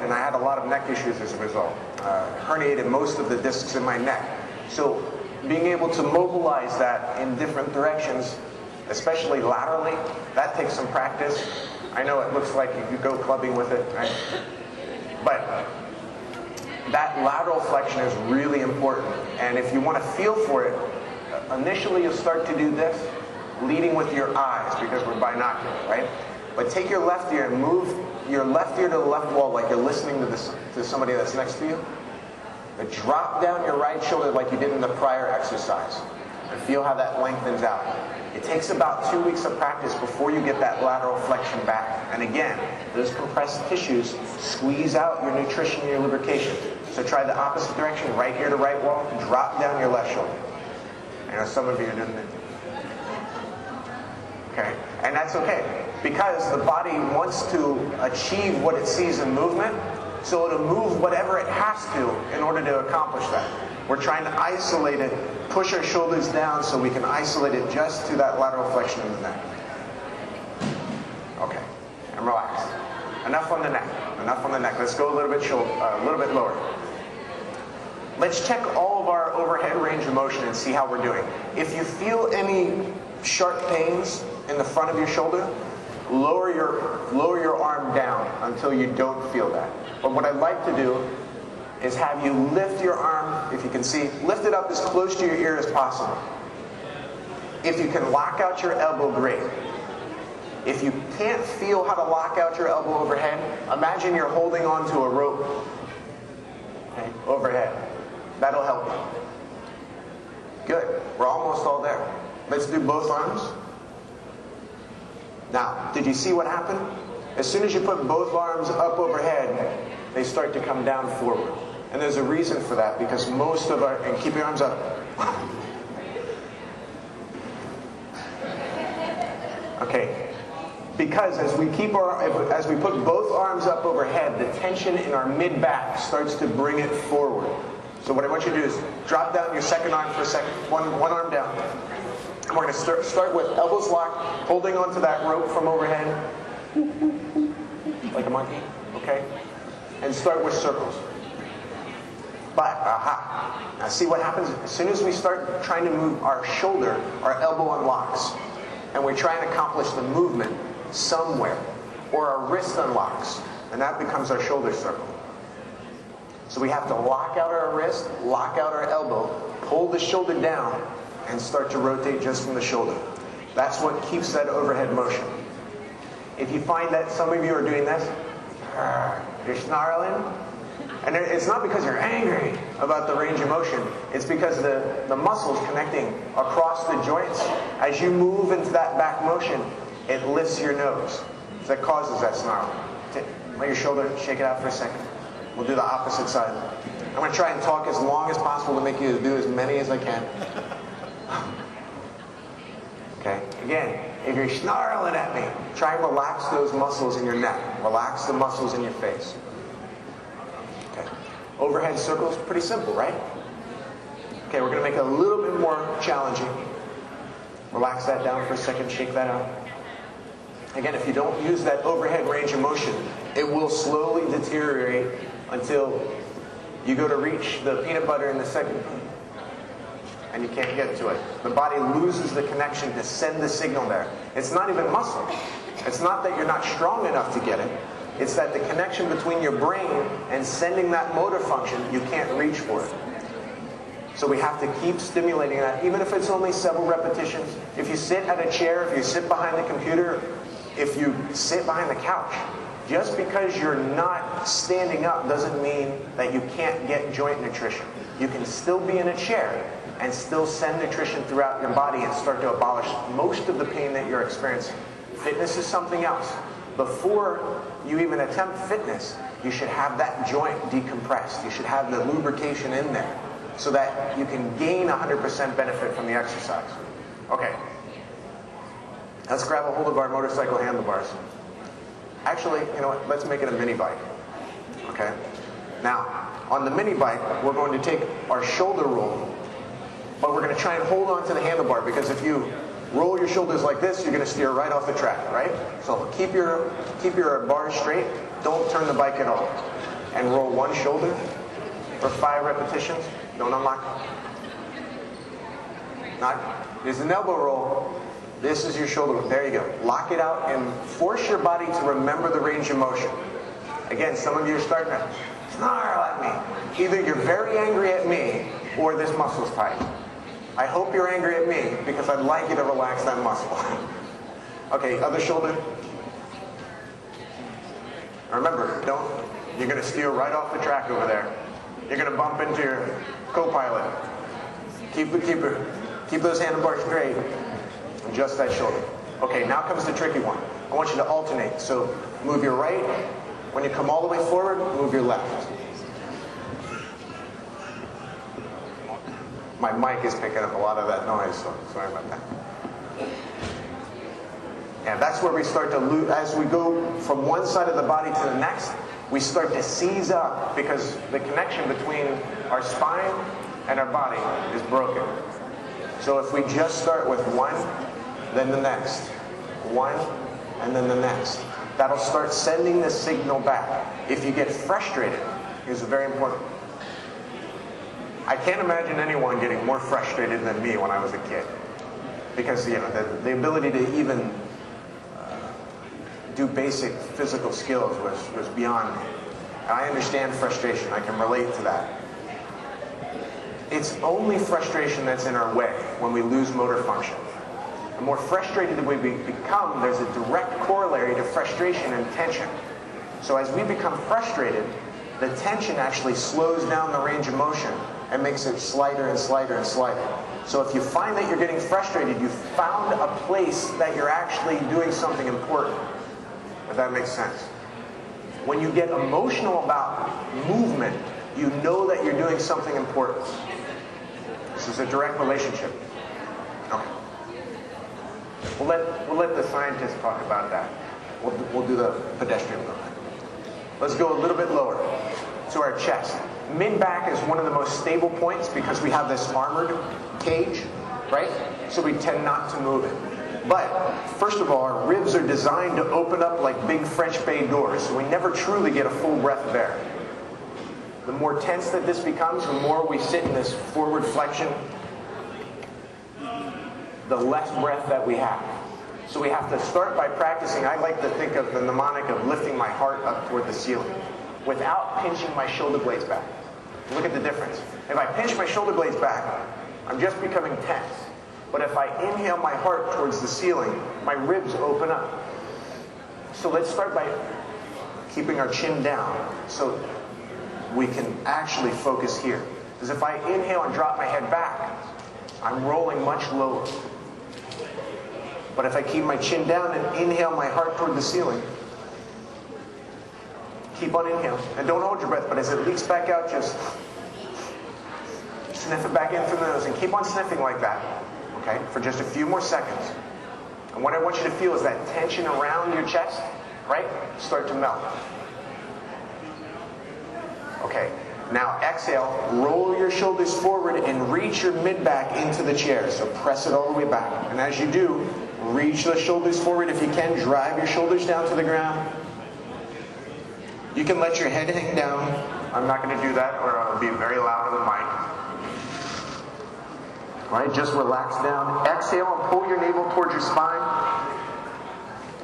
and I had a lot of neck issues as a result. Herniated most of the discs in my neck. So being able to mobilize that in different directions, especially laterally, that takes some practice. I know it looks like you could go clubbing with it, right? But that lateral flexion is really important. And if you want to feel for it, initially you'll start to do this, leading with your eyes because we're binocular, right? But take your left ear and move your left ear to the left wall like you're listening to somebody that's next to you. And drop down your right shoulder like you did in the prior exercise. And feel how that lengthens out. It takes about 2 weeks of practice before you get that lateral flexion back. And again, those compressed tissues squeeze out your nutrition and your lubrication. So try the opposite direction, right ear to right wall, drop down your left shoulder. I know some of you are doing that. Okay, and that's okay, because the body wants to achieve what it sees in movement, so it'll move whatever it has to in order to accomplish that. We're trying to isolate it, push our shoulders down so we can isolate it just to that lateral flexion in the neck. Okay, and relax. Enough on the neck. Enough on the neck. Let's go a little bit lower. Let's check all of our overhead range of motion and see how we're doing. If you feel any sharp pains in the front of your shoulder, lower your arm down until you don't feel that. But what I'd like to do is have you lift your arm, if you can see, lift it up as close to your ear as possible. If you can lock out your elbow, great. If you can't feel how to lock out your elbow overhead, imagine you're holding on to a rope, okay, overhead. That'll help you. Good. We're almost all there. Let's do both arms. Now, did you see what happened? As soon as you put both arms up overhead, they start to come down forward. And there's a reason for that, because most of our, and keep your arms up. Okay. Because as we put both arms up overhead, the tension in our mid-back starts to bring it forward. So what I want you to do is drop down your second arm for a second, one arm down. And we're going to start with elbows locked, holding onto that rope from overhead, like a monkey, okay? And start with circles. But, now see what happens? As soon as we start trying to move our shoulder, our elbow unlocks. And we're trying to accomplish the movement somewhere. Or our wrist unlocks. And that becomes our shoulder circle. So we have to lock out our wrist, lock out our elbow, pull the shoulder down, and start to rotate just from the shoulder. That's what keeps that overhead motion. If you find that some of you are doing this, you're snarling, and it's not because you're angry about the range of motion, it's because the muscles connecting across the joints, as you move into that back motion, it lifts your nose. So that causes that snarl. Let your shoulder shake it out for a second. We'll do the opposite side. I'm going to try and talk as long as possible to make you do as many as I can. Okay, again, if you're snarling at me, try and relax those muscles in your neck. Relax the muscles in your face. Okay, overhead circles, pretty simple, right? Okay, we're going to make it a little bit more challenging. Relax that down for a second, shake that out. Again, if you don't use that overhead range of motion, it will slowly deteriorate until you go to reach the peanut butter in the second and you can't get to it. The body loses the connection to send the signal there. It's not even muscle. It's not that you're not strong enough to get it. It's that the connection between your brain and sending that motor function, you can't reach for it. So we have to keep stimulating that, even if it's only several repetitions. If you sit at a chair, if you sit behind the computer, if you sit behind the couch, just because you're not standing up doesn't mean that you can't get joint nutrition. You can still be in a chair and still send nutrition throughout your body and start to abolish most of the pain that you're experiencing. Fitness is something else. Before you even attempt fitness, you should have that joint decompressed. You should have the lubrication in there so that you can gain 100% benefit from the exercise. Okay. Let's grab a hold of our motorcycle handlebars. Actually, you know what? Let's make it a mini bike. Okay? Now, on the mini bike, we're going to take our shoulder roll, but we're going to try and hold on to the handlebar, because if you roll your shoulders like this, you're going to steer right off the track, right? So keep your bars straight. Don't turn the bike at all. and roll one shoulder for 5 repetitions. Don't unlock. There's an elbow roll. This is your shoulder roll. There you go. Lock it out and force your body to remember the range of motion. Again, some of you are starting to snarl at me. Either you're very angry at me or this muscle's tight. I hope you're angry at me because I'd like you to relax that muscle. Okay, other shoulder. Remember, you're going to steer right off the track over there. You're going to bump into your co-pilot. Keep those handlebars straight. Adjust that shoulder. Okay, now comes the tricky one. I want you to alternate. So move your right. When you come all the way forward, move your left. My mic is picking up a lot of that noise, so sorry about that. And that's where we start to lose. As we go from one side of the body to the next, we start to seize up because the connection between our spine and our body is broken. So if we just start with one, then the next, one, and then the next, that'll start sending the signal back. If you get frustrated, it's very important. I can't imagine anyone getting more frustrated than me when I was a kid. Because the ability to even do basic physical skills was beyond me. And I understand frustration. I can relate to that. It's only frustration that's in our way when we lose motor function. The more frustrated we become, there's a direct corollary to frustration and tension. So as we become frustrated, the tension actually slows down the range of motion and makes it slighter and slighter and slighter. So if you find that you're getting frustrated, you've found a place that you're actually doing something important. If that makes sense. When you get emotional about movement, you know that you're doing something important. This is a direct relationship. Okay. We'll let the scientists talk about that. We'll do the pedestrian movement. Let's go a little bit lower to our chest. Mid-back is one of the most stable points because we have this armored cage, right? So we tend not to move it. But, first of all, our ribs are designed to open up like big French bay doors, so we never truly get a full breath of air. The more tense that this becomes, the more we sit in this forward flexion, the less breath that we have. So we have to start by practicing. I like to think of the mnemonic of lifting my heart up toward the ceiling without pinching my shoulder blades back. Look at the difference. If I pinch my shoulder blades back, I'm just becoming tense. But if I inhale my heart towards the ceiling, my ribs open up. So let's start by keeping our chin down so we can actually focus here. Because if I inhale and drop my head back, I'm rolling much lower. But if I keep my chin down and inhale my heart toward the ceiling, keep on inhaling. And don't hold your breath, but as it leaks back out, just sniff it back in through the nose and keep on sniffing like that, okay, for just a few more seconds. And what I want you to feel is that tension around your chest, right, start to melt. Okay, now exhale, roll your shoulders forward and reach your mid-back into the chair. So press it all the way back. And as you do, reach the shoulders forward. If you can, drive your shoulders down to the ground. You can let your head hang down. I'm not going to do that or I'll be very loud on the mic. All right, just relax down. Exhale and pull your navel towards your spine.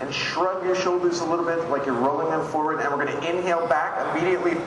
And shrug your shoulders a little bit like you're rolling them forward. And we're going to inhale back immediately.